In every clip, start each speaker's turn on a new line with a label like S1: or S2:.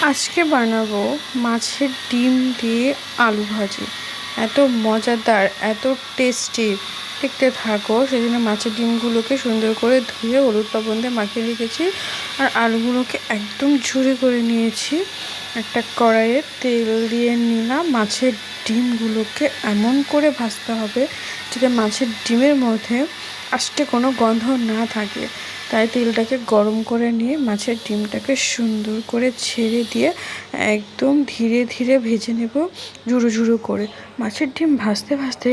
S1: আজকে বানাবো মাছের ডিম দিয়ে আলু ভাজি। এত মজাদার, এত টেস্টি, দেখতে থাকো। সেজন্য মাছের ডিমগুলোকে সুন্দর করে ধুয়ে হলুদ লবণ দিয়ে মাখিয়ে রেখেছি, আর আলুগুলোকে একদম ঝুরি করে নিয়েছি। একটা কড়াইয়ে তেল দিয়ে নিলাম। মাছের ডিমগুলোকে এমন করে ভাজতে হবে যাতে মাছের ডিমের মধ্যে আস্তে কোনো গন্ধ না থাকে। তাই তেলটাকে গরম করে নিয়ে মাছের ডিমটাকে সুন্দর করে ছেড়ে দিয়ে একদম ধীরে ধীরে ভেজে নেব, ঝুরো ঝুরো করে। মাছের ডিম ভাজতে ভাজতে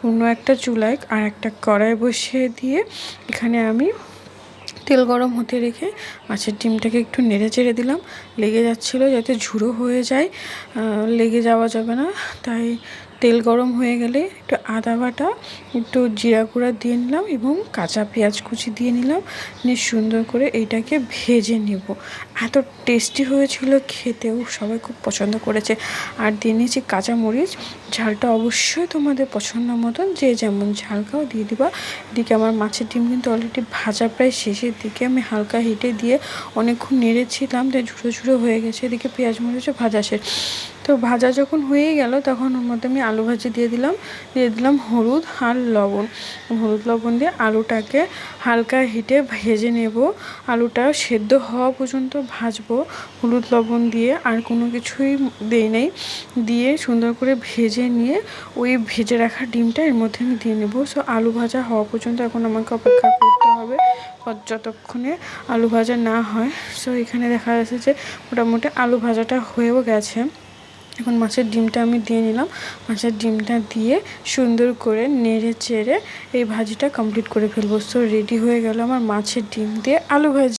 S1: অন্য একটা চুলায় আর একটা কড়াই বসিয়ে দিয়ে এখানে আমি তেল গরম হতে রেখে মাছের ডিমটাকে একটু নেড়ে চেড়ে দিলাম। লেগে যাচ্ছিলো, যাতে ঝুরো হয়ে যায়, লেগে যাওয়া যাবে না। তাই তেল গরম হয়ে গেলে একটু আদা বাটা, একটু জিরা গুঁড়া দিয়ে নিলাম এবং কাঁচা পেঁয়াজ কুচি দিয়ে নিলাম। নিয়ে সুন্দর করে এইটাকে ভেজে নেব। এত টেস্টি হয়েছিল খেতেও, সবাই খুব পছন্দ করেছে। আর দিয়ে নিয়েছি কাঁচামরিচ। ঝালটা অবশ্যই তোমাদের পছন্দ মতন, যে যেমন ঝাল খাও দিয়ে দিবা। এদিকে আমার মাছের ডিম কিন্তু অলরেডি ভাজা প্রায় শেষের দিকে। আমি হালকা হিটে দিয়ে অনেকক্ষণ নেড়েছিলাম, তাই ঝুড়ো ঝুড়ো হয়ে গেছে। এদিকে পেঁয়াজ মরিচও ভাজা শেষ। তো ভাজা যখন হয়ে গেল তখন ওর মধ্যে আমি আলু ভাজি দিয়ে দিলাম হলুদ আর লবণ। হলুদ লবণ দিয়ে আলুটাকে হালকা হিটে ভেজে নেব। আলুটা সেদ্ধ হওয়া পর্যন্ত ভাজবো হলুদ লবণ দিয়ে, আর কোনো কিছুই দেই নেই। দিয়ে সুন্দর করে ভেজে নিয়ে ওই ভেজে রাখা ডিমটা এর মধ্যে আমি দিয়ে নেব। সো আলু ভাজা হওয়া পর্যন্ত এখন আমাকে অপেক্ষা করতে হবে, যতক্ষণে আলু ভাজা না হয়। সো এখানে দেখা যাচ্ছে যে মোটামুটি আলু ভাজাটা হয়েও গেছে। এখন মাছের ডিমটা আমি দিয়ে নিলাম। মাছের ডিমটা দিয়ে সুন্দর করে নেড়ে চেড়ে এই ভাজিটা কমপ্লিট করে ফেলবো। সো রেডি হয়ে গেল আমার মাছের ডিম দিয়ে আলু ভাজি।